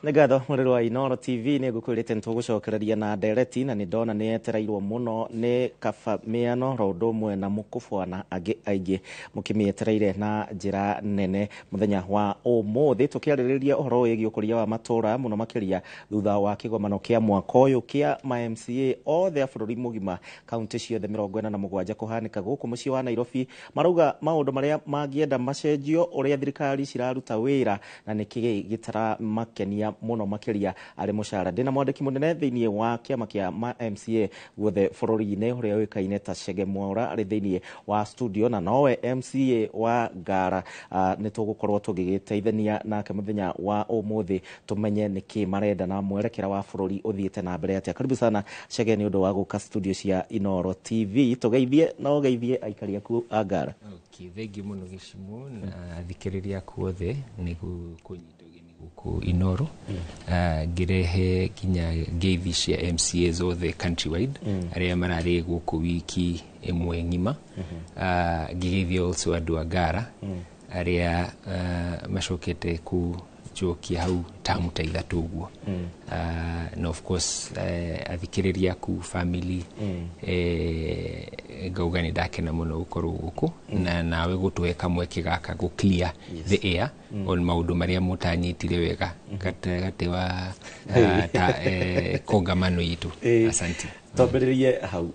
Nĩngatho mũrĩrũ wa Inooro TV nĩ ngũkwĩrĩte nĩtũgũcokereria na ndereti na nĩ ndona nĩ etereirwo mũno nĩ Kabamĩano Rondo ũmwe na Mũkubwa na angĩ aingĩ mũkĩmĩetereire na njĩra nene mũthenya wa ũmũthĩ tũkĩarĩrĩria ũhoro wĩgiĩ ũkũria wa matũra mũno makĩria thutha wa kĩgomano kĩa mwaka ũyũ kĩa ma-MCA othe a bũrũri mũgima kaunti ciothe 47 kũhanĩka gũkũ mũciĩ wa Nairobi. Marauga maũndũ marĩa mangĩenda macenjio ũrĩa thirikari ciraruta wĩra na nĩkĩ gĩtaramakenia mũno makĩria arĩ mũcara. Ndĩna mwandĩki mũnene thĩinĩ wa kĩama kĩa ma-MCA guothe bũrũri-inĩ ũrĩa ũĩkaine ta Chege Mwaura arĩ thĩinĩ wa studio na nowe MCA wa Ngara. Nĩtũgũkorwo tũgĩgĩteithania nake mũthenya wa ũmũthĩ tũmenye nĩkĩ marenda na mwerekera wa bũrũri ũthiĩte na mbere atĩa. Karibu sana Chege nĩ ũndũ wa gũka studio cia Inooro TV. Tũgeithie na ũgeithie aikari aku a Ngara. Okay, thengi mũno Gĩcimo na thikĩrĩria kuothe nĩ kũnyita ũgeni gũkũ Inooro. Ngĩrehe kinya ngeithi cia MCA zothe countrywide arĩa mararĩ gũkũ wiki ĩmwe ng'ima. Ngĩgeithia also andũ a Ngara arĩa macokete kujokia hau tamu ta ithatũ ũguo. Na of course athikĩrĩria ku family ngauga nĩ ndakena mũno gũkorwo gũkũ na nawe gũtũhe kamweke gaka gũ clear the air on maũndũ marĩa mũtanyitire wega gatagatĩ wa kongamano itũ. Asante. Twambĩrĩrie hau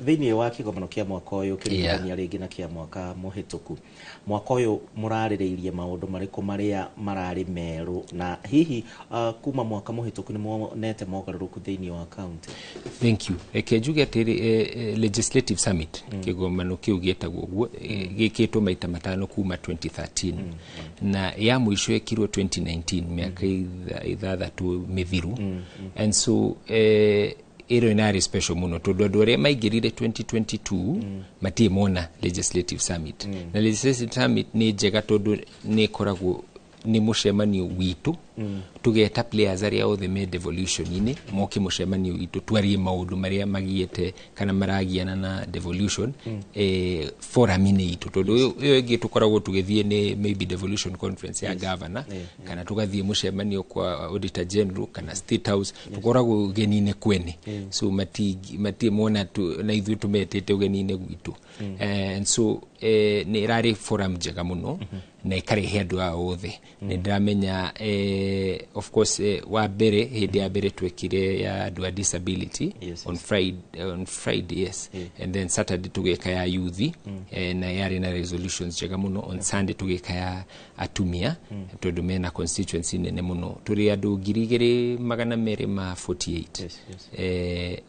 thĩinĩ wa kĩgomano kĩa mwaka ũyũ kĩringithania rĩngĩ na kĩa mwaka mũhĩtũku. Mwaka ũyũ mũrarĩrĩirie maũndũ marĩkũ marĩa mararĩ merũ na hihi kuma mwaka mũhĩtũku nĩ muonete mogarũrũku thĩinĩ wa county? Thank you. Reke njuge atĩrĩ legislative summit kĩgomano kĩu gĩetagwo ũguo gĩkĩtwo maita matano kuma 2013 na ya mũico ĩkirwo 2019 mĩaka ithathatũ mĩthiru. And so ĩro inarĩ special mũno tondũ andũ arĩa maingĩrire 2022 matirĩ mona legislative summit. Na legislative summit nĩ njega tondũ nĩ ĩkoragwo nĩ mũcemanio witũ tugeta players arĩa othe me devolution-inĩ moke mũcemanio witũ twarie maũndũ marĩa magiĩte kana maragiana na devolution forum-inĩ itũ tondũ ũyũ ĩngĩ tũkoragwo tũgĩthiĩ nĩ maybe devolution conference ya governor kana tũgathiĩ mũcemanio kwa auditor general kana state house tũkoragwo ũgeni-inĩ kwene. So mati mona na ithuĩ tũmetĩte ũgeni-inĩ gwitũ. And so nĩ ĩrarĩ forum njega mũno na ĩkarehe andũ a othe. Nĩ ndĩramenya of course wa mbere hĩndĩ ya mbere twekire ya andũ a disability on Friday yes. And then Saturday tugeka ya youth na yarĩ na resolutions njega mũno. On Sunday tugeka ya atumia tondũ mena constituency nene mũno tũrĩ andũ 248.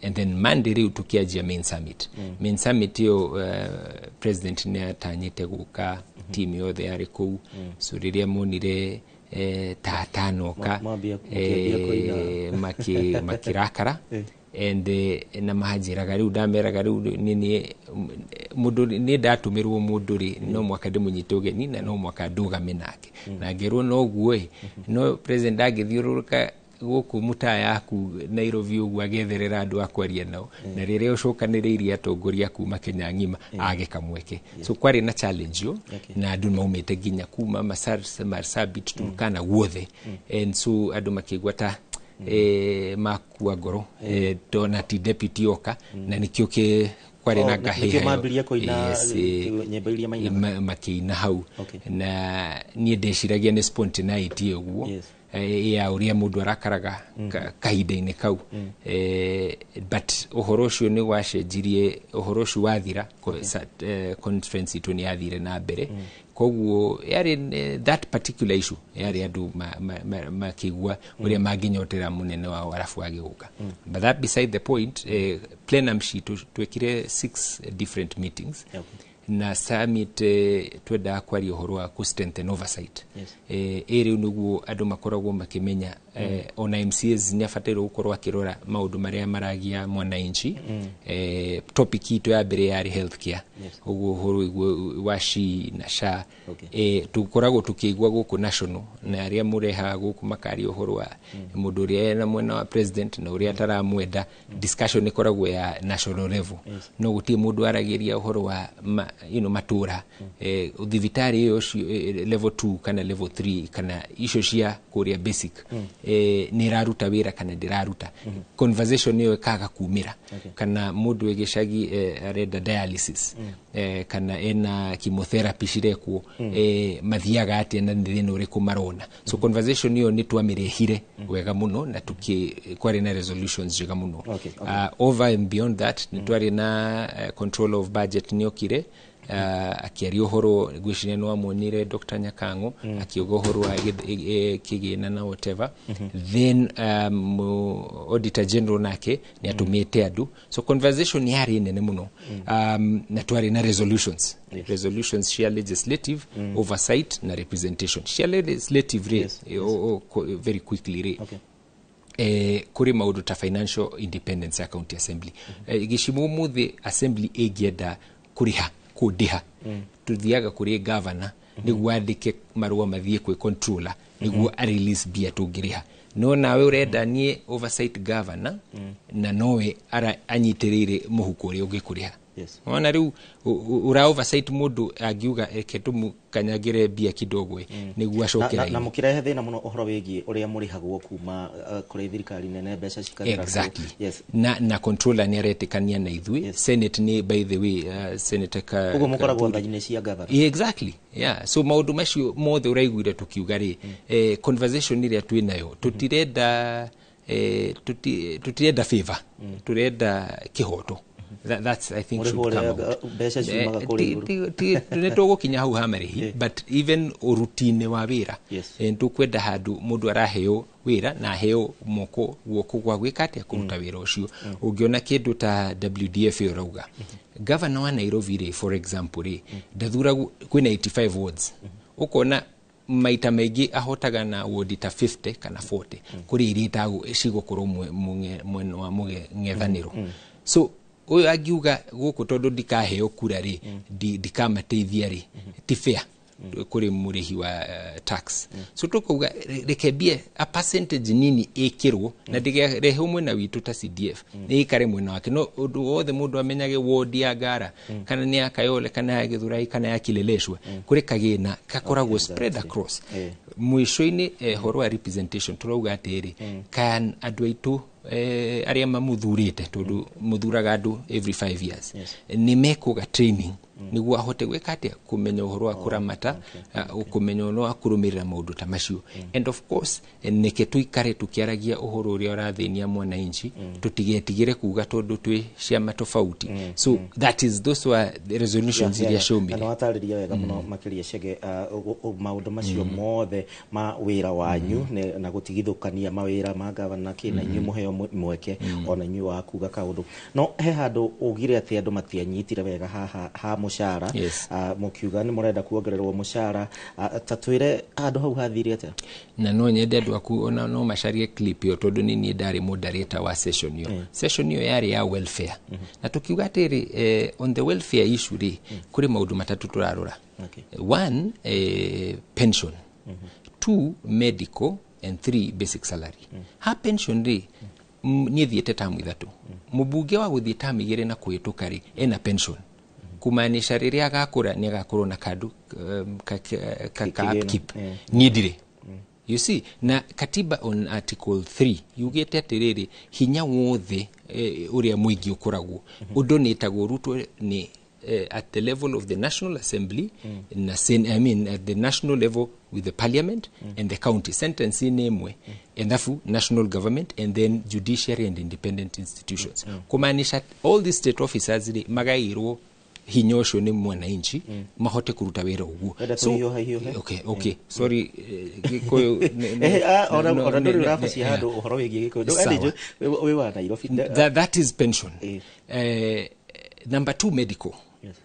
And then Monday rĩu tukianjia main summit. Main summit yo president nĩ atanyĩte gũka team yothe yarĩ kũu. So rĩrĩa monire tatanoka makirakara and na mahajiraga riu ndameraga riu nini mundu ni ndatumirwo mundu ri no mwaka ndimunyite ugeni na no mwaka ndugame nake na ngerwo no guo no president agithiururuka gũkũ muta yaku Nairobi ũguo agetherera andũ akwaria nao na rĩrĩa ũcokanĩrĩirie atongoria kuma Kenya ng'ima age kamweke. So kwarĩ na challenge yo na andũ maumĩte nginya kuma Marsabit Turkana guothe. And so andũ makĩgwa ta makua ngoro dona ti deputy oka na nikĩo kwarĩ na ngahĩha makĩina hau na niĩ ndeciragia nĩ spontaneity ũguo ya ũrĩa mũndũ arakaraga kahinda-inĩ kau. But ũhoro ũcio nĩ wacenjirie ũhoro ũcio wathira conference itũ nĩ yathire na mbere. Koguo yarĩ that particular issue yarĩ andũ makĩigua ũrĩa mangĩnyotera mũnene wao arabu agĩũka. But that beside the point, plenum sheet twekire 6 different meetings. Na summit twenda kwaria ũhoro wa strengthen oversight. Rĩu nĩguo andũ makoragwo makĩmenya ona MCAs nĩ abatĩrwo gũkorwo akĩrora maũndũ marĩa maragia mwananchi. Topic itũ ya mbere yarĩ healthcare. Ũguo ũhoro wa SHI na SHA. Tũkoragwo tũkĩigua gũkũ national na arĩa mũrehaga gũkũ makaria ũhoro wa mũndũ ũrĩa na mwena wa president na ũrĩa ataramwenda. Discussion ĩkoragwo ya national level. No gũtirĩ mũndũ aragĩria ũhoro wa matũra thibitarĩ ũcio level 2 kana level 3 kana icio cia kũrĩa basic ni raruta wira kana ndiraruta conversation niyo kaga kumira kana mundu egishagi arenda dialysis kana ena chemotherapy shirekwo mathiaga ati na thina uriku marona so conversation niyo ni twamirehire wega muno na kwari na resolutions jiga muno over and beyond that ni twari na control of budget niyo kire akiario horo gwishine no amonire Dr. Nyakango akiogo horo kigina na whatever then auditor general nake ni atumite adu so conversation yari nene muno na twari na resolutions share legislative oversight na representation share legislative very quickly kuri maudu ta financial independence ya county assembly gishimu muthi assembly egienda kuriha kudiha tuthiaga kuri governor niguo andike marua mathie kwi controller niguo a release bia tungiriha no nawe urenda nie oversight governor na nowe ara anyitirire muhuko uri ungikuriha ona riu ura oversight mundu agiuga eketumu kanyagire bia kidogo niguo acokera na mukirehe thina muno uhoro wigi uria murihagwo kuma kuri thirikari nene mbeca cikathira exactly na controller ni aretikania na ithui senate ni by the way senator ka ugo mukoragwo thanyine cia governor exactly so maundu macio mothe uraiguire tukiuga ri conversation iria twinayo tutirenda tutirenda favor turenda kihoto that's I think should come out besha ciumaga kuri netogo kinya hau hamarihi but even routine wa wira tukwenda handu mundu araheo wira na heo moko guoko gwa gwikate kuruta wira ucio ungiona kindu ta WDF urauga governor wa Nairobi for example ndathura kwina 85 wards ukona maita maingi ahotaga na ward ta 50 kana 40 kuri irita cigokorwo mwena wa ngethaniro so uyu agiuga guku tondu ndikaheo kura ri ndikamateithia ri ti fair kuri murihi wa tax so tukuga rekebie a percentage nini ikirwo na ndigerehe mwena witu ta CDF ni ikare mwena wake no wothe mundu amenyage ward ya Ngara kana ni akayole kana ya Githurai kana ya Kileleshwe kuri kagina kakoragwo spread across mwisho-ini horo wa representation turauga atiri kan andu aitu aria mamuthurite tondu muthuraga andu every 5 years ni mekuga training niguo ahote gwika atia kumenya uhoro wa kuramata ukumenya no akurumirira maundu ta macio and of course nike tuikare tukiaragia uhoro uria urathinia mwananchi tutigetigire kuga tondu twi ciama tofauti so that is those were the resolutions iria show me na watariria wega muno makiria shege maundu macio mothe ma wira wanyu na gutigithukania mawira ma governor kina inyu muheo mweke ona inyu wa kuga kaundu no he handu ugire ati andu matianyitire wega ha mushara mukiuga ni murenda kuongererwo mushara tatwire andu hau hathire ate na no nyende andu aku ona no macarie clip yo tondu ni ndari moderator wa session yo session yo yari ya welfare na tukiuga atiri on the welfare issue ri kuri maundu matatu turarora one pension 2 medical and 3 basic salary ha pension ri ni thiete tamu ithatu mubunge wa guthie tamu igire na kuhituka ri ena pension kumaanisha riria agakura ni agakorwo na kandu upkeep nidire you see na katiba on article 3 yugete atiriri hinya wothe uria muingi ukoragwo udonetagwo rutwo ni at the level of the National Assembly at the national level with the parliament and the county sentence inemwe and therefore national government and then judiciary and independent institutions kumaanisha all these state officers magairwo hinyosho ni mwananchi mahote kuruta wera uguo so okay sorry koyo ora ndo rafasi hado uhoro wigi gikondo andijo we wa Nairobi that is pension number 2 medical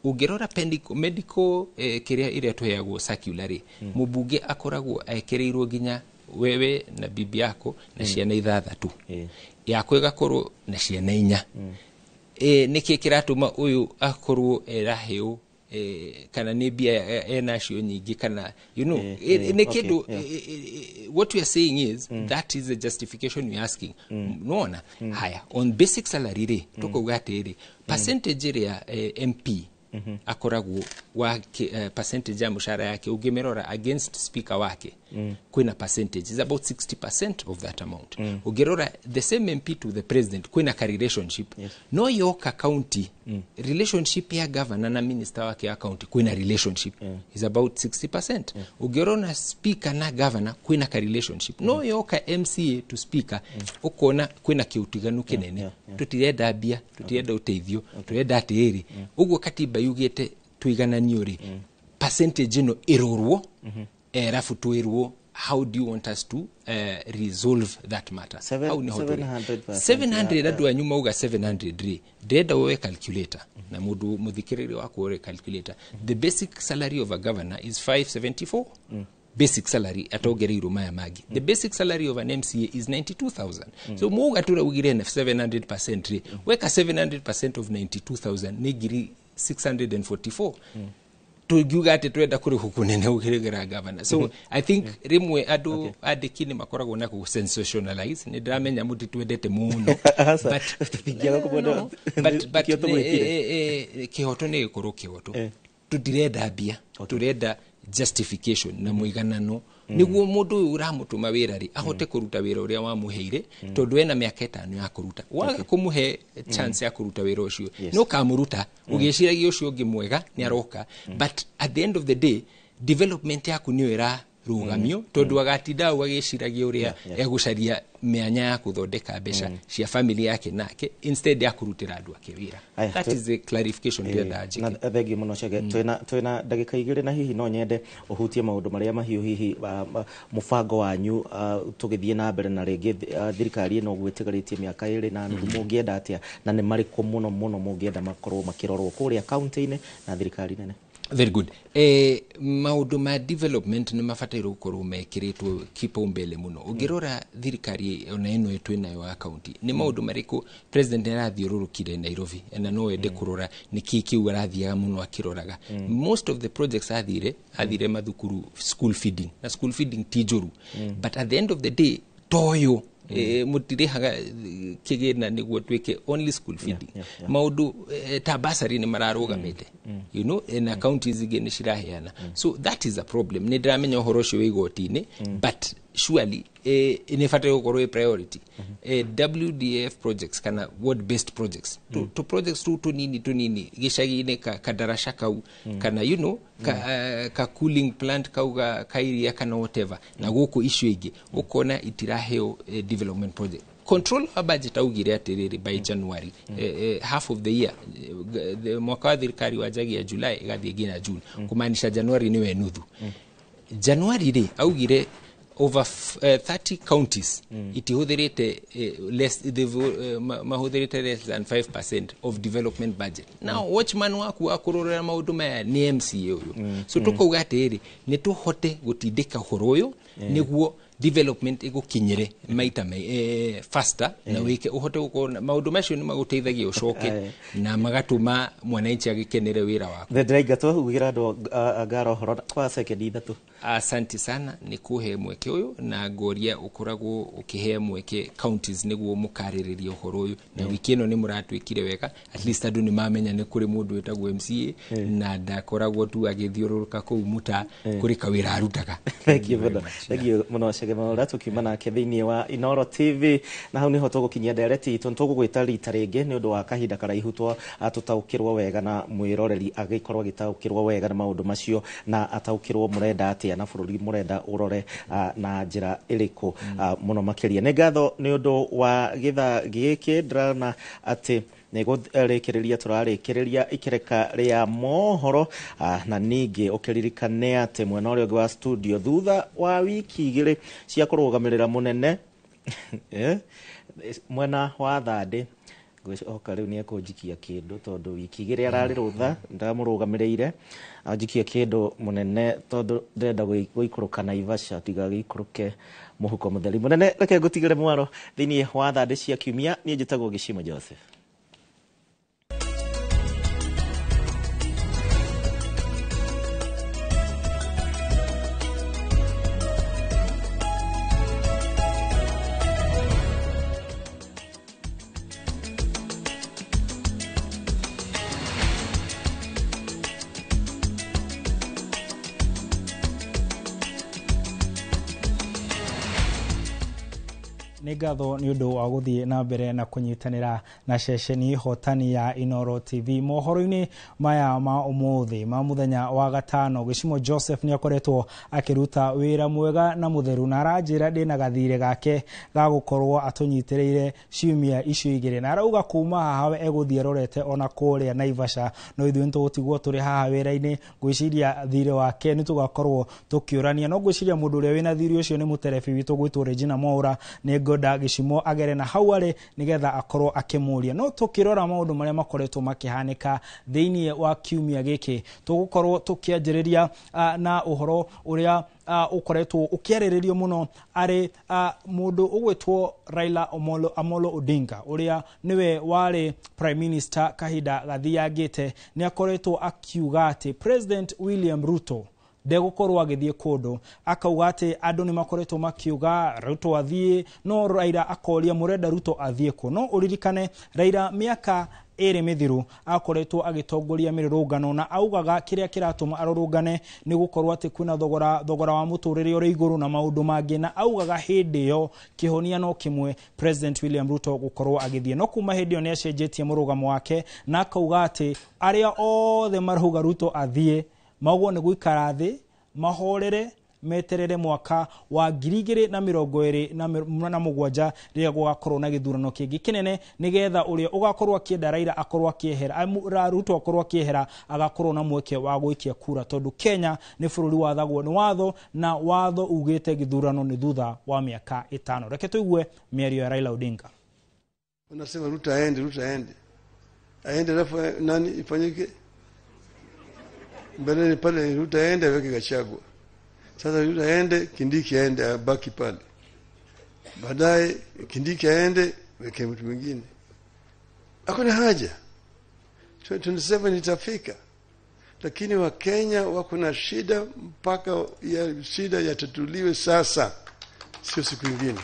ugerora medical kiria iria tuheagwo circulary mubunge akoragwo aekereirwo ginya wewe na bibi yako na ciana ithathatu yako igakorwo na ciana 4 niki kiratuma uyu akorwo eraheo kana ni bia enacio nyingi kana you know nikidu what we are saying is that is the justification we are asking nona haya on basic salary ri tukuga atiri percentage ya MP akoragwo wa percentage ya mushara yake ugimerora against speaker wake kwina percentage is about 60% of that amount. Ugerora the same MP to the president kwina ka relationship. No yoka county relationship ya governor na minister wake ya county kwina relationship is about 60%. Ugerona speaker na governor kwina ka relationship. No yoka MCA to speaker ukona kwina kiutiganu kinene. Tutirenda bia, tutirenda uteithio, turenda atiri. Ugo katiba yugete tuigananio ri percentage no irorwo rafu tuirwo. How do you want us to resolve that matter? 700 adu anyuma uga 700 ri deda wewe calculator na mudu muthikiriri wako wewe calculator. The basic salary of a governor is 574. Basic salary atogereiro maya magi. The basic salary of an MCA is 92,000. So muga tura ugire na 700% ri weka 700% of 92,000 nigiri 644. Tugugate twenda kuri hukunene ukirigera governor. So I think rimwe adu adikini makorago na ku sensationalize ni dramenya muti twendete muno but kihoto ne ikoro kihoto tudireda bia tureda justification na muiganano niguo mundu uramutuma wira ri ahote kuruta wira uria wamuheire tondu ena miaka 5 ya kuruta waga kumuhe chance ya kuruta wira ucio no kamuruta ugiciragia ucio ungi mwega ni aroka but at the end of the day development yaku ni ira rugamio tondu agatinda ugiciragia uria egucaria mianya ya kuthondeka mbeca cia family yake nake instead ya kurutira andu ake wira. That is the clarification there that na thengi muno chege twina ndagika igire na hihi no nyende uhutie maundu maria mahiu hihi mubango wanyu tugithie na mbere na ringi thirikari no gwetigaritie miaka iri na ndu mungienda atia na ni mariko muno mungienda makorwo makirorwo kuria county-ini na thirikari nene. Very good. Maundu ma development ni mafatairo gukorwo mekiritwo kipaumbele muno. Ugirora thirikari ona eno yetu nayo wa county ni maundu mariko president arathiururukire Nairobi na no ende kurora ni kikiu arathiaga muno akiroraga. Most of the projects athire mathukuru school feeding na school feeding tijuru but at the end of the day toyo mutirihaga kigena niguo twike only school feeding maudu tabasari ni mararugamite you know in counties igene shiraheana so that is a problem ni dramenya horosho wigotini but surely inefate gukoro priority WDF projects kana ward based projects to projects to nini gishagi-ine kadarasha kau kana you know ka cooling plant kauga kairia kana whatever na guku issue igi ukona itiraheo development project control a budget augire atiriri by January half of the year the mwaka wa thirikari wajagia July igathie gina June kumaanisha January niwe nuthu January ri augire over 30 counties itihudhirite less mahudhirite less than 5% of development budget. Now watchman waku akurorera maundu maya ni MCA uyu so tukauga atiri ni tuhote gutindika horoyo niguo development igukinyire maita faster na wike uhote gukona maundu macio ni maguteithagia ucoke na magatuma mwananchi agikenere wira wako. Ndiraingatwo ugira ndo agaro horo kwa second ithatu. Asante sana ni kuhe mweke uyu na ngoria ukoragwo ukihe mweke counties niguo mukaririria uhoro uyu na wiki ino ni muratwikire wega at least andu ni mamenya ni kuri mundu wetagwo MCA na ndakoragwo tu agithiururuka ku muta kuri kawira arutaga. Thank you muno Chege Mwaura tukimana thiini wa Inoro TV na hau niho tugukinyia ndereti itu tugugwita rita ringi ni undu wa kahinda karaihu tutaukirwo wega na mwiroreri agikorwo agitaukirwo wega na maundu macio na ataukirwo murenda atia na bururi murenda urore na njira iriku muno makiria ni ngatho ni undu wa githa giki drana ati nego rekereria turarekereria ikereka ria mohoro na ningi ukiririkane ate mwena urio wa studio thutha wa wiki igire cia kurugamirira munene mwena wa thande gwicoka riu ni ekunjikia kindu tondu wiki igire arari rutha ndamurugamirire anjikia kindu munene tondu ndenda guikuruka Naivasha tiga giikuruke muhuko mutheri munene reke ngutigire mwaro thiini wa thande cia kiumia ni njitagwo Gishimo Joseph. nĩ ngatho nĩ ũndũ wa gũthiĩ na mbere na kũnyitanĩra na ceceni hotani ya Inooro TV. Mohoro-inĩ maya ma ũmũthĩ ma mũthenya wa gatano, Gĩchimo Joseph nĩ akoretwo akĩruta wĩra mwega na mũtheru na aranjĩra ndĩna gathirĩ gake ga gũkorwo atũnyitĩrĩire ciumia icio igĩrĩ, na arauga kuma haha egũthiĩ rorete ona kũrĩa Naivasha, no ithuĩ nĩtũgũtigwo tũrĩ haha wĩra-inĩ. Ngwĩciria thirĩ wake nĩtũgakorwo tũkĩũrania, no ngwĩciria mũndũ ũrĩa wĩna thirĩ ũcio nĩ mũterebi witũ gwĩtwo Regina Mwaura. Nĩ ngoda Gĩchimo agere na hau arĩ nĩgetha akorwo akĩmũria. No tũkĩrora maũndũ marĩa makoretwo makĩhanĩka thĩinĩ wa kiumia gĩkĩ, tũgũkorwo tũkĩanjĩrĩria na ũhoro ũrĩa ukoretwo ukiarĩrĩrio muno arĩ mũndũ ũgwĩtwo Raila Amolo Odinga, ũrĩa niwe warĩ Prime Minister kahinda gathiangĩte. Nĩ akoretwo akiuga atĩ President William Ruto ndegũkorwo agĩthiĩ kũndũ. Akauga atĩ andũ nĩ makoretwo makiuga Ruto athiĩ, no Raila akoria mũrenda Ruto athiĩ kũ. No ũririkane Raila mĩaka ere mithiru akoretwo agĩtongoria mĩrũrũngano, na augaga kĩrĩa kĩratũma arũrũngane nĩ gũkorwo atĩ kwĩna thogora wa mũtũrĩre ũrĩ igũrũ na maũndũ mangĩ, na augaga hĩndĩ ĩyo kĩhonia no kĩmwe President William Ruto gũkorwo agĩthiĩ. No kuma hĩndĩ ĩyo nĩ acenjetie mũrũgamo wake na akauga atĩ arĩa othe marauga Ruto athiĩ maugwo nĩ gũikara thĩ mahorere meterere mwaka wa 2027 rĩrĩa gũgakorwo na gĩthurano kĩngĩ kĩnene, nĩgetha ũrĩa ũgakorwo akĩenda Raila akorwo akĩehera, Ruto akorwo akĩehera, agakorwo na mweke wa gũikia kura, tondũ Kenya nĩ bũrũri wathagwo nĩ watho, na watho ugĩte gĩthurano nĩ thutha wa mĩaka 5. Reke tũigue mĩario ya Raila Odinga. Unasema Ruto aende alafu nani ifanyike? Mbele pale Ruto aende weke Gachagua. Sasa Ruto aende, Kindiki aende, abaki pale. Baadaye Kindiki aende, weke mtu mwingine. Hakuna haja. 27 itafika. Lakini Wakenya wako na shida, mpaka ya shida yatatuliwe sasa, sio siku nyingine.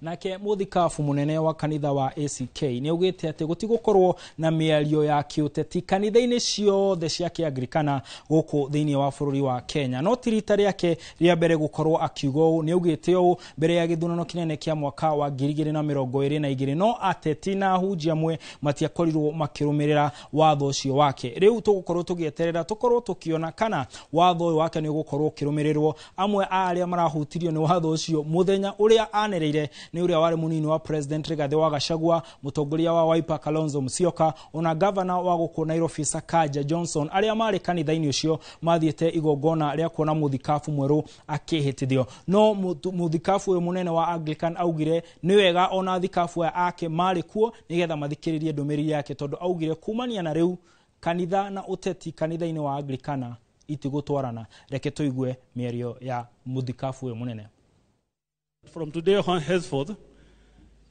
Nake muthikabu munene wa kanitha wa ACK nĩ augĩte atĩ gũtigũkorwo na mĩario ya kĩũteti kanitha-inĩ ciothe cia Kĩanglikana gũkũ thĩinĩ wa bũrũri wa Kenya. No ti rita rĩake rĩa mbere gũkorwo akiuga ũũ. Nĩ augĩte ũũ mbere ya gĩthurano kĩnene kĩa mwaka wa 2022, no ateti na ahunjia amwe matiakorirwo makĩrũmĩrĩra watho ũcio wake. Rĩu tũgũkorwo tũgĩeterera tũkorwo tũkiona kana watho ũyũ wake nĩ ũgũkorwo ũkĩrũmĩrĩrwo. Amwe arĩa marahutirio nĩ watho ũcio mũthenya ũrĩa anereire ni uria wari munini wa President Rigathi wa Gachagua, mutongoria wa Wiper Kalonzo Musyoka, ona governor wa gũkũ Nairobi Sakaja Johnson, arĩa marĩ kanitha-inĩ ũcio mathiĩte igongona rĩa kuona muthikabu mwerũ akĩhĩtithio. No muthikabu ũyũ munene wa Anglican augire nĩ wega ona thikabu ake marĩ kuo nĩgetha mathikĩrĩrie ndũmĩrĩri yake, tondũ augire kumania na rĩu kanitha na ũteti kanitha-inĩ wa Anglikana itigũtwarana. Reke tũigue mĩario ya muthikabu ũyũ munene. From today on henceforth,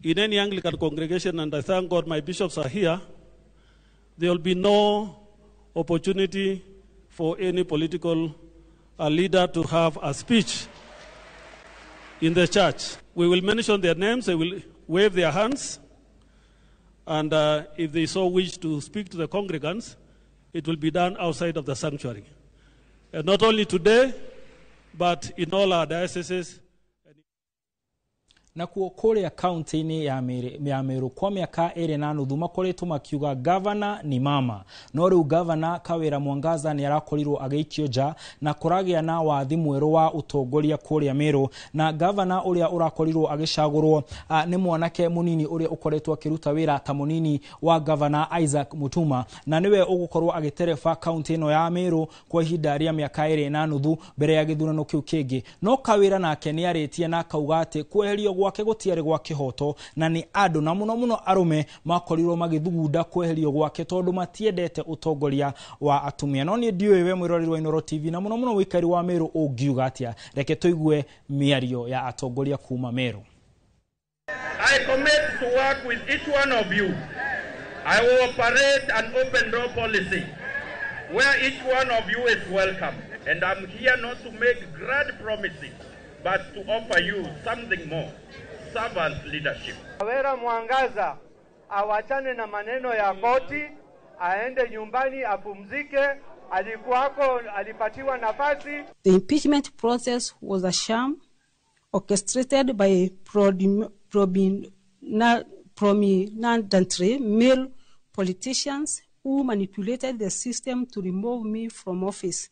in any Anglican congregation, and I thank God my bishops are here, there will be no opportunity for any political leader to have a speech in the church. We will mention their names, they will wave their hands, and if they so wish to speak to the congregants, it will be done outside of the sanctuary. And not only today, but in all our dioceses. Na kũrĩa kaunti-inĩ ya Meru kwa mĩaka 2.5 makoretwo makiuga governor ni mama. No rĩu governor Kawĩra Mwangaza nĩ arakorirwo agĩikio nja na kũragĩa na wathi mwerũ wa ũtongoria kũrĩa Meru, na governor ũrĩa ũrakorirwo agĩcagũrwo nĩ mwanake munini ũrĩa ũkoretwo akĩruta wĩra ta munini wa governor Isaac Mutuma, na niwe ũgũkorwo agĩtereba kaunti ĩno ya Meru kwa ihinda rĩa mĩaka 2.5 mbere ya gĩthurano kĩu kĩngĩ. No Kawĩra nake nĩ arĩtie na akauga atĩ kweherio gwake gũtiarĩ gwa kĩhoto, na nĩ andũ na mũno arume makorirwo magĩthugunda kweherio gwake tondũ matiendete ũtongoria wa atumia. No niĩ ndiũĩ we mwĩroreri wa Inooro TV na mũno wĩikari wa Meru ũngiuga atĩa. Reke tũigue mĩario ya atongoria kuma Meru. I commit to work with each one of you. I will operate an open door policy where each one of you is welcome, and I'm here not to make grand promises but to offer you something more. Servant leadership. Kawĩra Mwangaza awachane na maneno ya koti, aende nyumbani apumzike. Alikuwako, alipatiwa nafasi. The impeachment process was a sham. orchestrated by prominently male politicians who manipulated the system to remove me from office.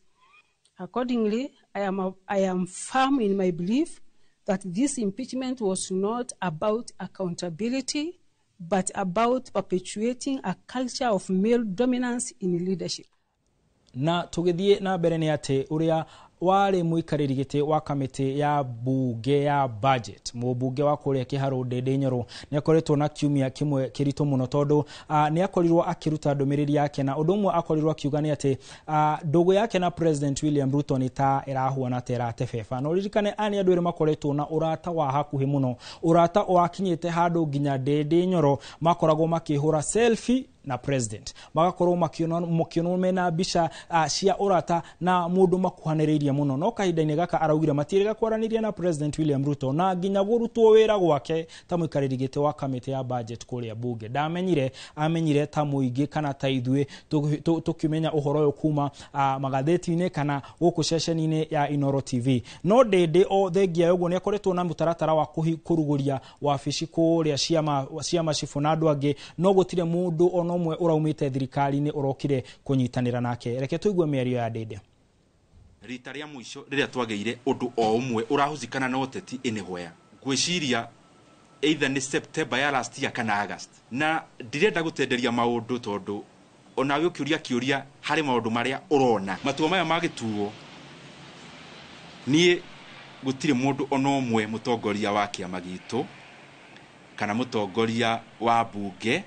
Accordingly, I am firm in my belief that this impeachment was not about accountability, but about perpetuating a culture of male dominance in leadership. Na tugithie na mbere ni ati uria wari muikariri giti wa kamiti ya bunge ya budget mubunge wa kuria Kiharu Ndindi Nyoro ni akoretwo na kiumia kimwe kirito muno tondu ni akorirwo akiruta ndomiriri yake na udumwe akorirwo akiuga ni ati ndugu yake na President William Ruto ni ta irahuana tera tefefa no ririkane ani andu ere makoretwo na urata wa hakuhi muno urata wakinyite handu nginya Ndindi Nyoro makoragwo makihura selfie na president magakorwo makiono mena bisha cia urata na mundu makuhaniriria muno no kahinda-ini gaka araugire matirega kwaraniria na President William Ruto na nginya gurutwo wira gwake ta muikariri giti wa kamiti ya budget kuria bunge amenyire ta muingi kana ta ithue tukimenya uhoro uyu kuma magatheti-ini kana guku ceceni-ini ya Inoro TV no Ndindi o thengia uguo ni akoretwo na mutaratara wa kuruguria wabici kuria cia macibu na andu angi no gutire mundu ono mwe uraumite thirikari-ini urokire kunyitanira nake reke tuigue mĩario ya Ndindi. Rita ria muico riria twageire undu o umwe urahuzikana na uteti inihwea gwiciria either ni September ya last year kana August na ndirenda gutenderia maundu tondu onawe ukiuria hari maundu maria urona matua maya magituo nie gutire mundu ono umwe mutongoria wa kiama gitu kana mutongoria wa bunge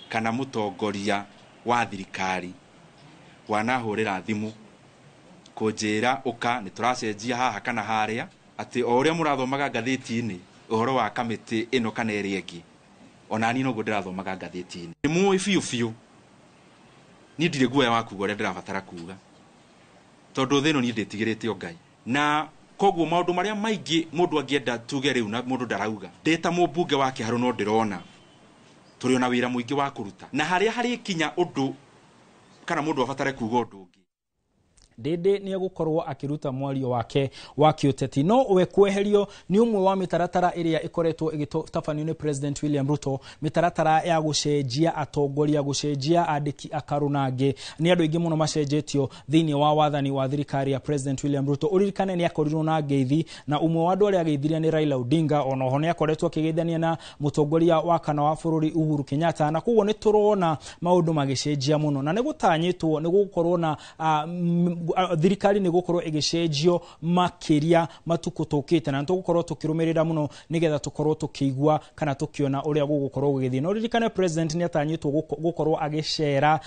kana mutongoria wa thirikari wanahurira thimu kunjira uka ni turacenjia haha kana haria ati o uria murathomaga ngatheti-ini uhoro wa kamiti ino kana eri engi onani no ndirathomaga ngatheti-ini ni mu fiu ni ndire guoya wa kuga uria ndirabatara kuga tondu thino ni nditigirite o Ngai na koguo maundu maria maingi mundu angienda tuge riu na mundu ndarauga ndeta mubunge wa Kiharu no ndirona turi ona wira muingi wa kuruta na haria hari kinya undu kana mundu abatare kuga undu ungi Ndindi ni gukorwo akiruta mwario wake wa kiuteti no we kweherio ni umwe wa mitaratara iria ikoretwo igitafanio ni President William Ruto mitaratara ya gucenjia atongoria gucenjia andiki akarunange ni andu ingi muno macenjetio thini wa wathani wa thirikari ya President William Ruto uririkane ni akorirwo na ngeithi na umwe wa andu aria ageithiria ni Raila Odinga ono ho ni akoretwo akigeithania na mutongoria wa kana wa bururi Uhuru Kenyatta na kuguo ni turona maundu magicenjia muno na ni gutanyitwo ni gukorwo na thirikari ni gukorwo igicenjio makiria matuko tukite na tugukorwo tukirumirira muno nigetha tukorwo tukigwa kana tukiona uria gugukorwo gugithie no ririkane president ni atanyitwo gukorwo agicera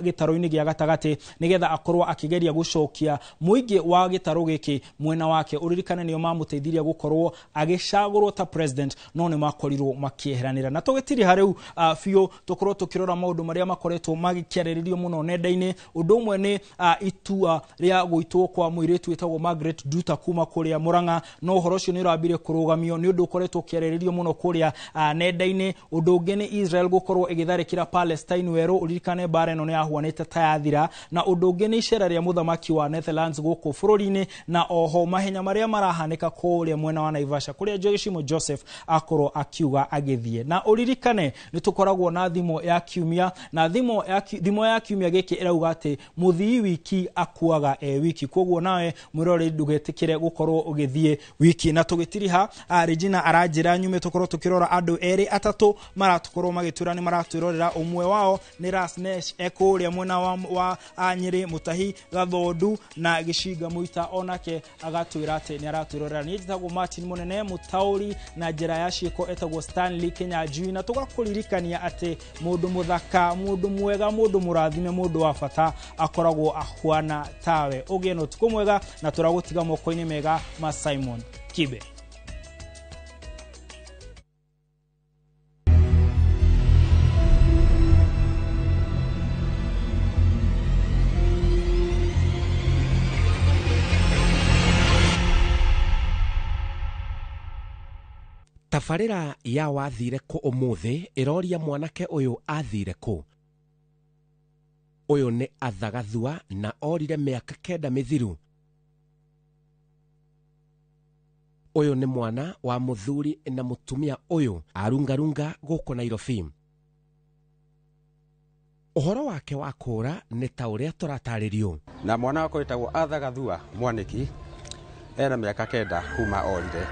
gitaro-ini gia gatagati nigetha akorwo akigeria gucokia muingi wa gitaro giki mwena wake uririkane niyo mamuteithiria gukorwo agicagurwo ta president no ni makorirwo makieheranira na tugitiri hariu fio tukorwo tukirora maundu maria makoretwo magikiariririo muno nenda-ini undu umwe ni itua ria guitwo kwa muiretu etagwo Margaret Duta kuma kuria Muranga no uhoro ucio ni urambire kurugamio ni undu ukoretwo kiariririo muno kuria nenda-ini undu ungi ni Israel gukorwo igitharikira Palestine weru uririkane bara ino ni ahuanite tayathira na undu ungi ni icera ria muthamaki wa Netherlands guku bururi-ini na oho mahenya maria marahanika kuria mwena wa Naivasha kuria Joshimo Joseph akorwo akiuga agithie na uririkane ni tukoragwo na thimo ya kiumia na thimo ya kiumia giki irauga ati muthii wiki akuaga wiki koguo nawe mwirore ndugetikire gukorwo ugithie wiki na tugitiriha Regina aranjira nyume tukorwo tukirora andu eri atatu maratukorwo magitura ni maratwirorera umwe wao ni Rasnesh ekuria mwena wa Nyeri Mutahi Gathondu na Gishiga Muita onake agatwira ati ni aratwirorera ni jitagwo Martin Munene Mutauri na njira ya ciiko etagwo Stanley Kinyanjui na tugakuririkania ati mundu muthaka mundu mwega mundu murathime mundu wa bata akoragwo ahuana tawe ugeno tukumwega na turagutiga moko-ini mega ma Simon Kibe. Tafarira ya wathire ku umuthi iroria mwanake uyu athire ku uyu ni Athagathua na orire miaka 9 mithiru Uyu ni mwana wa muthuri na mutumia uyu arungarunga guku Nairobi. Uhoro wake wa kura ni ta uria turataririo. Na mwana wako etagwo Arthur Gathua Mwaniki ena miaka 9 kuma orire.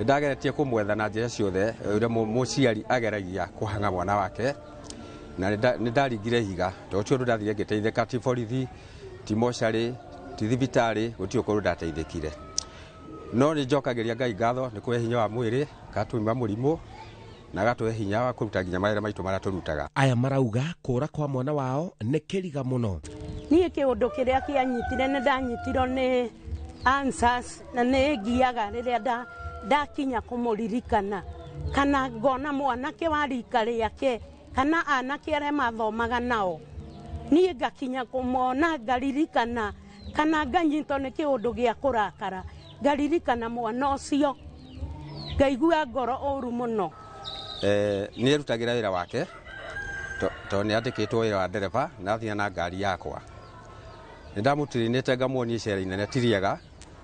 Ndageretie kumwetha na njira ciothe uria muciari ageragia kuhanga mwana wake na nindaringire higa tocio ndathire ngiteitheka ti borithi ti mochari ti thibitari gutio kuru ndateithikire no ni njokageria Ngai ngatho ni kuhe hinya wa mwiri gatuma murimu na gatuhe hinya wa kuruta nginya mawira maitu mara turutaga. Aya marauga kura kwa mwana wao ni kiriga muno. Niĩ kĩũndũ kĩrĩa kĩanyitire nĩ ndanyitirwo nĩ answers na nĩ ngiaga rĩrĩa ndakinya kũmũririkana kana ngona mwanake wa rika rĩake kana anake arĩa mathomaga nao niĩ ngakinya kũmona ngaririkana kana nganyitwo nĩ kĩũndũ gĩa kũrakara ngaririkana mwana ũcio ngaigua ngoro ũru mũno. Nĩ erutagira wĩra wake to nĩ andĩkĩtwo wĩra wa ndereba na athia na ngari yakwa. Ndamutirinite ngamuonia icera inene tiriaga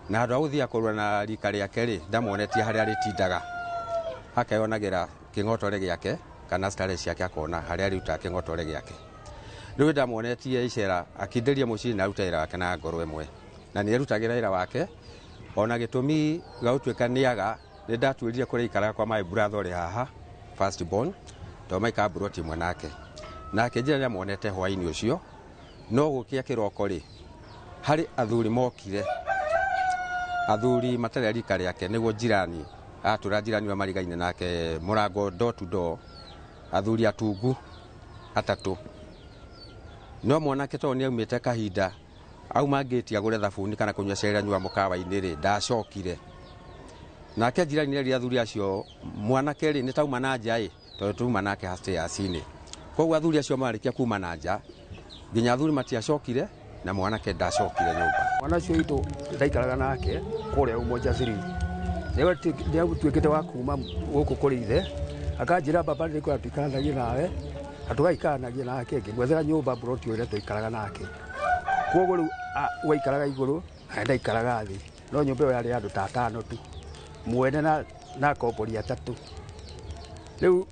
na andu aguthia kurwa na rika riake ri ndamuonetie haria ritindaga akayonagira kingotore giake kana stare ciake akona haria riuta kingotore giake. Riu ndamuonetie icera akinderia mucii na ruta wira wake na ngoro imwe na ni erutagira wira wake ona gitumi gautweka niaga ni ndatwirire kuri ikara kwa my brother uri haha first born to maika broti mwanake na akijira ni amuonete hwaini ucio no gukia kiroko ri hari athuri mokire athuri matare rika riake niguo jirani atura jirani wa marigaine nake murango door to door athuri atungu atatu no mwanake to ni aumite kahinda au mangeti agure thabuni kana kunywa cera nywa mukawa-ini ri ndacokire nake jirani ri athuri acio mwanake ri ni tauma na nja to tuma nake haste asini koguo athuri acio marikia kuma na nja nginya athuri matiacokire na mwanake ndacokire nyumba. Mwana cio itu ndaikaraga nake kuria Umoja City ndio twikite wa kuma guku kuri ithe akanjira baba ndi kwa tukanagia nawe atugaikanagia nake ngwethera nyumba broti ule tuikaraga nake koguo riu waikaraga iguru ndaikaraga thi no nyumba yo yari andu ta 5 tu mwene na kopori 3 riu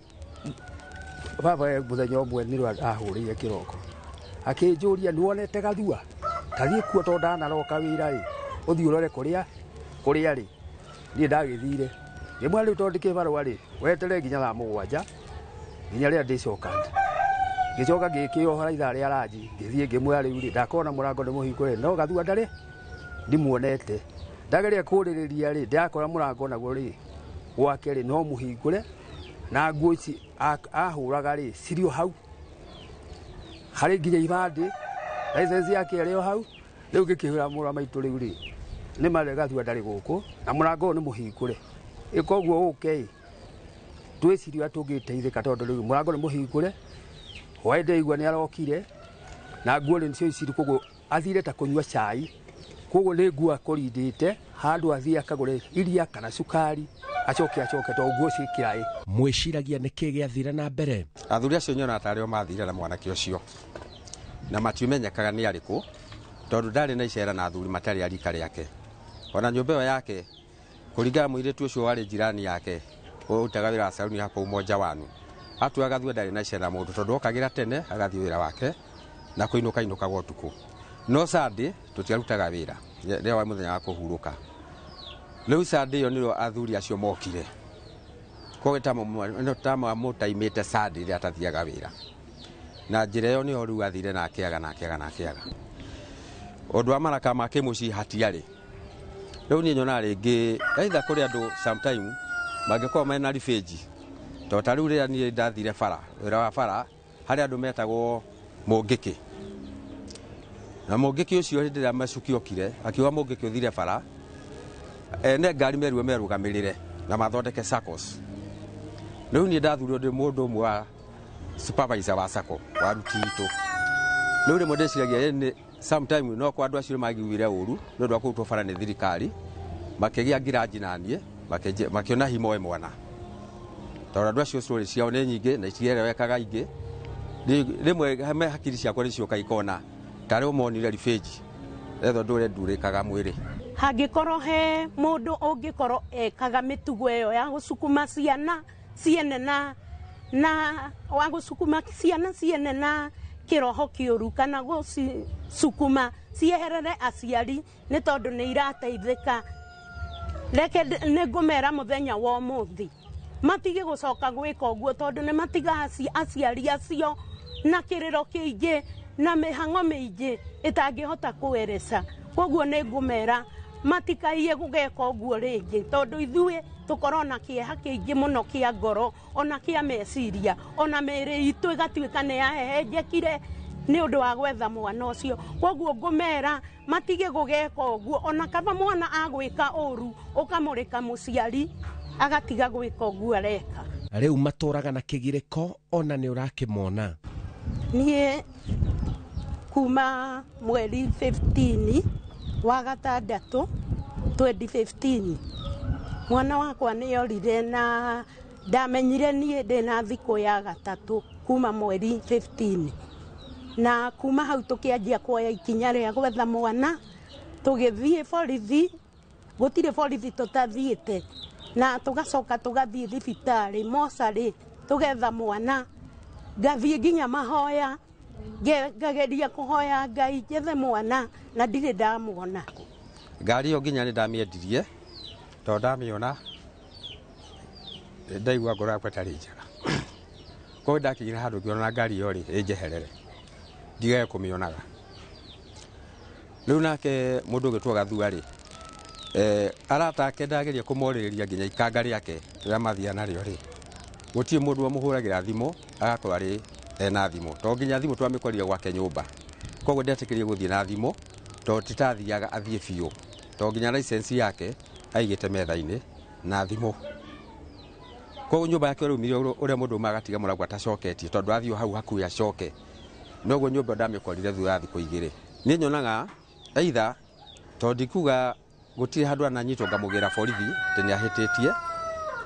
baba muthenya umwe ni ahurire kiroko akinjuria nuonete Gathua tathie kuo to ndanaroka wira ri uthii urore kuria ri ni ndagithire rimwe riu to ndikibarwa ri wetere nginya thaa 7 nginya ria ndicokanga gicoka ngikiohora ithaa ria ranji ngithie ngimwira riu ri ndakona murango ni muhingure no Gathua ndari ndimuonete ndageria kuririria ri ndakora murango naguo ri gwake ri no muhingure na nguo ici ahuraga ri cirio hau hari nginya ibandi license yake ĩrĩ hau riu ngikihura mura maitu riu ri ni mare Gathua ndari guku na murango ni muhingure ikoguo okay twicirio atungiteithika tondu riu murango ni muhingure waende igwa ni arokire na nguo nicio iciri koguo athire ta kunywa chai koguo ni nguo akorindite handu athie akagure iria kana sukari acoke to nguo cikirai mwiciragia niki giathire na mbere. Athuri acio nyona tario mathire na mwanake ucio na matiumenyekaga ni ariku tondu ndari na icera na athuri matari arika riake ona nyumba yo yake kuringana muiritu ucio wari jirani yake utaga wira wa saluni hapo Umoja wanu atuaga Gathua ndari na icera mundu tondu okagira tene agathie wira wake na kuinuka gotuku no sadi tutiarutaga wira ria wa muthenya wa kuhuruka riu sadi yo niro athuri acio mokire ko tama mutaimite sadi ria tathiaga wira na njira yo ni oru athire na akiaga undu wa maraka make muci hatiari riu ni nyona ringi either kuri andu sometime magikoma mena rifeji to tariu ria ni ndathire bara wira wa bara hari andu metagwo Mungiki na Mungiki ucio hindi ria macuki okire akiwa Mungiki uthire bara ene ngari merugamirire na mathondeke SACCOS riu ni ndathurio ndi mundu umwe wa supervisor wa SACCO wa ruti itu riu rimwe ndeciragia ni sometime no kwa andu acio magiwire uru no ndwa kutwo bara ni thirikari makigia ngiraji nanie makiona himo mwana tondu andu acio story ciao ni nyingi na icigerewekaga ingi rimwe hakiri ciakwa nicio kaikona tari umonire rifeji etho ndure ndurikaga mwiri Hangĩkorwo he mũndũ ũngĩkorwo ekaga mĩtugo ĩyo ya gũcukuma ciana ciene na wa gũcukuma ciana ciene na kĩroho kĩũru kana gũcukuma cieherere aciari nĩ tondũ nĩ irateithĩka. Reke nĩ ngũmera mũthenya wa ũmũthĩ matige gũcoka gwĩka ũguo tondũ nĩ matiga aciari acio na kĩrĩro kĩingĩ na mĩhang'o mĩingĩ ĩtangĩhota kũwereca. Koguo nĩ ngũmera matikaiye gũgeka ũguo rĩngĩ tondũ ithuĩ tũkorwo na kĩeha kĩingĩ mũno kĩa ngoro ona kĩa meciria ona mĩĩrĩ itũ ĩgatuĩka nĩ yahehenjekire nĩ ũndũ wa gwetha mwana ũcio. Koguo ngũmera matige gũgeka ũguo ona kaba mwana agwĩka ũru ũkamũrĩka mũciari agatiga gwĩka ũguo areka. Rĩu matũraga na kĩgirĩko ona nĩ ũrakĩmona. Niĩ kuma mweri 15 wa gatandatũ 2015 mwana wakwa nĩ orire na ndamenyire niĩ ndĩna thikũ ya gatatũ kuma mweri 15 na kuma hau tũkĩanjia kuoya ikinya rĩa gwetha mwana tũgĩthiĩ borithi gũtirĩ borithi tũtathiĩte na tũgacoka tũgathiĩ thibitarĩ mocarĩ tũgetha mwana ngathiĩ nginya mahoya ngageria kũhoya Ngai njethe mwana na ndirĩ ndamuona. Ngari ĩyo nginya nĩ ndamĩendirie tondũ ndamĩona ndaigua ngoro yakwa ĩtarĩ njega. Koguo ndakinyire handũ ngĩona ngari ĩyo rĩ ĩnjeherere ndigage kũmĩonaga. Rĩu nake mũndũ ũgĩtwo Gathua rĩ arata ake ndageria kũmorĩrĩria nginya ikanga rĩake rĩrĩa mathiaga narĩo rĩ gũtirĩ mũndũ wamũhũragĩra thimũ agakorwo arĩ ena thimũ tondũ nginya thimũ twamĩkorire gwake nyũmba. Koguo ndetĩkĩrire gũthiĩ na thimũ tondũ titathiaga athiĩ biũ tondũ nginya license yake aigĩte metha-inĩ na thimũ. Koguo nyũmba yake ũrũmire ũrĩa mũndũ uma agatiga mũragwa atacoketie tondũ athiĩ hau hakuhĩ acoke. Noguo nyũmba ndamĩkorire thutha wa thikũ igĩrĩ. Niĩ nyonaga either tondũ ndikuga gũtirĩ handũ ananyitwo ngamũgĩra borithi atĩ nĩ ahĩtĩtie,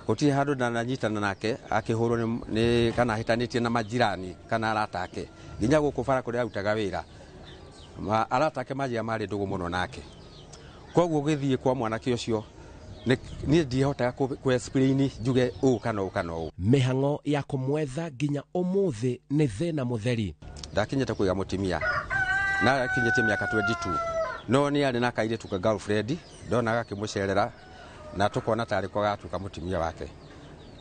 gũtirĩ handũ ndananyitana nake akĩhũrwo nĩ kana ahĩtanĩtie na majirani kana arata ake nginya gũkũ bara kũrĩa arutaga wĩra arata ake manjĩra marĩ ndũgũ mũno nake. Koguo gĩthiĩ kwa mwanake ũcio niĩ ndihotaga kũ-explain njuge ũũ kana ũũ kana ũũ. Mĩhang'o ya kũmwetha nginya ũmũthĩ nĩ thĩna mũtheri. Ndakinyĩte kũiga mũtimia na akinyĩte mĩaka 22 no nĩ arĩ na kairĩtu ka girlfriend ndona gakĩmũcerera na tũkona tarĩ kwa gatuka mũtimia wake.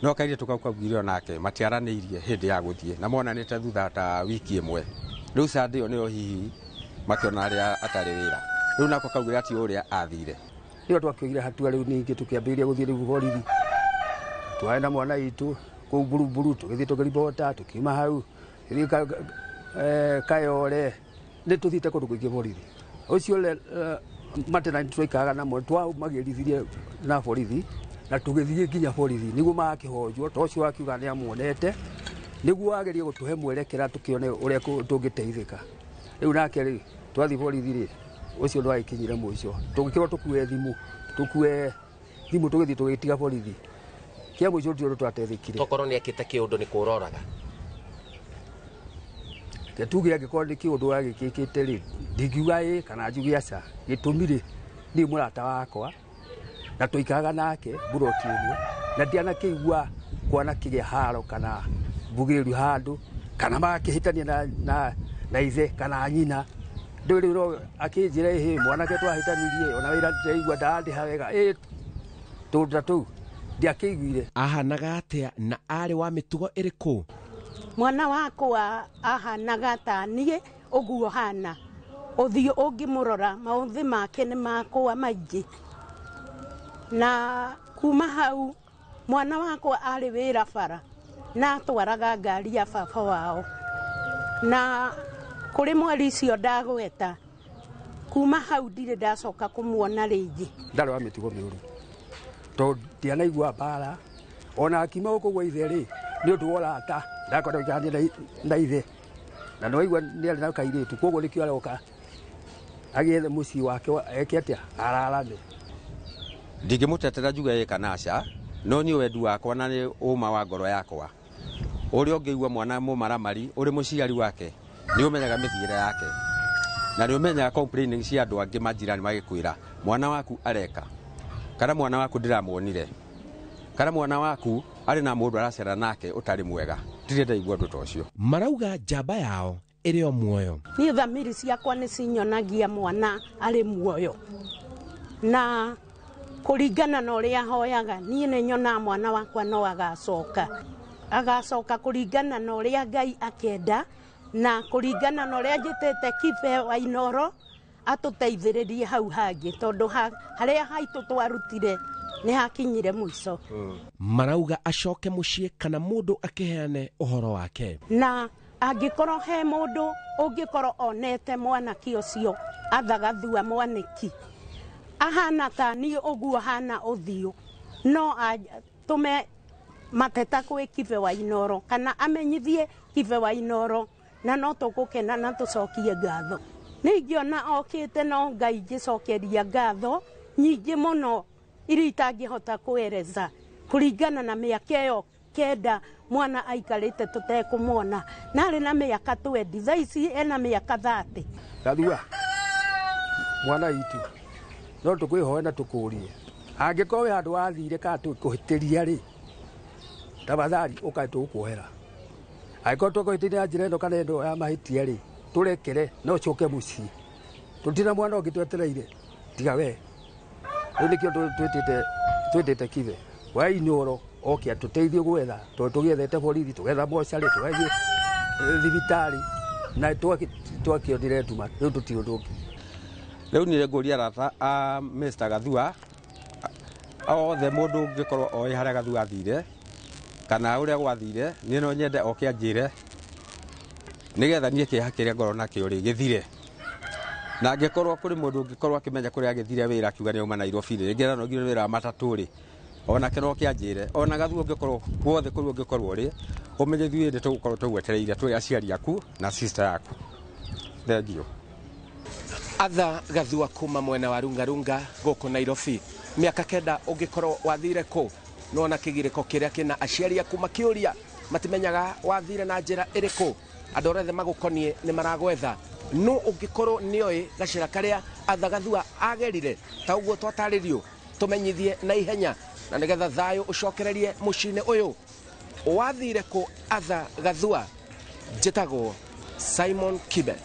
No kairĩtu kau kaugire onake matiaranĩirie hĩndĩ ya gũthiĩ na monanĩte thutha ta wiki ĩmwe. Rĩu Sunday ĩyo nĩyo hihi makĩona arĩa atarĩ wĩra. Rĩu nako kaugire ati ũrĩa athire. Nĩyo twakĩoigire hatua rĩu ningĩ tũkĩambĩrĩria gũthiĩ rĩu borithi. Twarĩ na mwana witũ kũu Buruburu tũgĩthiĩ tũkĩribota tũkiuma hau Kayore nĩ tũthiĩte kũndũ kũingĩ borithi. Ũcio matena twaikaraga namo twamagĩrithirie na borithi na tũgĩthiĩ nginya borithi nĩguo magakĩhonjwo ta ũcio akiuga nĩ amuonete nĩguo agerie gũtũhe mwerekera tũkĩone ũrĩa tũngĩteithĩka. Rĩu nake rĩ twathiĩ borithi rĩ ũcio ndwagĩkinyire mũico tũgĩkorwo tũkue thimũ tũgĩthiĩ tũgĩtiga borithi kĩa mũico tũtio twateithĩkire. Tokorwo nĩ ekĩte kĩũndũ nĩ kũroraga tuge angĩkorwo nĩ kĩũndũ agĩkĩkĩte rĩ ndingiuga ĩ kana njuge aca gĩtũmi rĩ niĩ mũrata wakwa na tũikaraga nake buroti ĩmwe na ndianakĩigua kwana kĩgĩa haro kana mbugĩru handũ kana magakĩhĩtania na ithe kana nyina. Rĩu no akĩnjĩra ĩhĩ mwanake twahĩtanirie ona wĩra ndĩraigua ndandĩha wega tũnda tũu ndiakĩiguire. Ahanaga atĩa na arĩ wa mĩtugo ĩrĩkũ? Mwana wakwa ahanaga ta niĩ ũguo hana ũthiũ ũngĩmũrora maũthĩ make nĩ makwa maingĩ na kuma hau mwana wakwa arĩ wĩra bara na atwaraga ngari ya baba wao na kũrĩ mweri icio ndagweta kuma hau ndirĩ ndacoka kũmuona rĩngĩ. Ndarĩ wa mĩtugo mĩũru tondũ ndianaigua mbara ona akiuma gũkũ gwa ithe rĩ nĩ ũndũ wa ũrata ndakorwo gũikarania na ithe na nĩwaigua nĩ arĩ na kairĩtu koguo nĩkĩo aroka agĩethe mũciĩ wake eke atĩa ararame. Ndingĩmũtetera njuge kana aca no niĩ wendi wakwa na nĩ ũma wa ngoro yakwa ũrĩa ũngĩigua mwana mũmaramari ũrĩ mũciari wake nĩ ũmenyaga mĩthiĩre yake na nĩ ũmenyaga complaining cia andũ angĩ majirani magĩkwĩra mwana waku areka kana mwana waku ndĩramuonire kana mwana waku arĩ na mũndũ aracera nake ũtarĩ mwega. Ndirĩ ndaigua ũndũ ta ũcio. Marauga njamba yao ĩrĩ o muoyo. Niĩ thamiri ciakwa nĩ cinyonagia mwana arĩ muoyo, na kũringana na ũrĩa hoyaga niĩ nĩ nyonaga mwana wakwa no agacoka kũringana na ũrĩa Ngai akenda, na kũringana na ũrĩa njĩtĩte Kibe Wainoro atũteithĩrĩrie hau hangĩ, tondũ harĩa haitũ twarutire nĩ hakinyire mũico. Marauga acoke mũciĩ kana mũndũ akĩheane ũhoro wake, na angĩkorwo he mũndũ ũngĩkorwo onete mwanake ũcio Athagathua Mwaniki ahana ta niĩ ũguo hana ũthiũ, no tũme mateta kwĩ Kibe Wainoro kana amenyithie Kibe Wainoro, na no tũgũkena na tũcokie ngatho. Nĩ ingĩona okĩte no Ngai ngĩcokeria ngatho nyingĩ mũno iria itangĩhota kueleza kũringana na mĩaka ĩyo 9 mwana aikarĩte tũtekũmwona, na arĩ na mĩaka 20, thaa ici ena mĩaka 30. Gathua mwana itu no tũkwĩhoe na tũkũrie, angĩkorwo wĩ handũ wathire kana tũkũhĩtĩria rĩ, tafadhali ũkae tũkuohera. Angĩkorwo tũkũhĩtĩria njĩra ĩno kana ĩno ya mahĩtia rĩ, tũrekere no coke mũciĩ. Tũtira mwana ũngĩ twetereire tiga we. Rĩu nĩkĩo twĩtĩte Kibe Wainoro oke atũteithie gwetha, tondũ tũgĩethete borithi, tũgetha mocarĩ, tũgethiĩ thibitarĩ na twakĩonire nduma, rĩu tũtirĩ ũndũ ũngĩ. Rĩu nĩ ngũria rata a Mr. Gathua othe mũndũ ũngĩkorwo oĩ harĩa Gathua athire kana ũrĩa gwathire, niĩ no nyende oke anjĩre nĩgetha niĩ kĩeha kĩrĩa ngorwo nakĩo rĩ gĩthire. Na angĩkorwo kũrĩ mũndũ ũngĩkorwo akĩmenya kũrĩa agĩthire wĩra akiuga nĩ auma Nairobi rĩ, rĩngĩ no ngire wĩra wa matatũ rĩ, onake no kĩanjĩre. Ona Gathua ũngĩkorwo guothe kũrĩa ũngĩkorwo rĩ, ũmenye ithuĩ ndĩ tũgũkorwo tũgwetereire twĩ aciari aku na sister yaku. Thank you. Atha Gathua kuma mwena wa Rungarunga gũkũ Nairobi. Mĩaka 9 ũngĩkorwo wathire kũ, nona kĩgirĩko kĩrĩa kĩna aciari aku makĩũria matimenyaga wathire na njĩra ĩrĩkũ. Andũ othe magũkonie nĩ maragwetha, no ũngĩkorwo nĩoĩ gacĩra karĩa Atha Gathua agerire ta ũguo twatarĩrio, tũmenyithie na ihenya na nĩgetha thayũ ũcokererie mũciĩ-inĩ ũyũ. Wathire kũ Atha Gathua? Njĩtagwo Simon Kibe.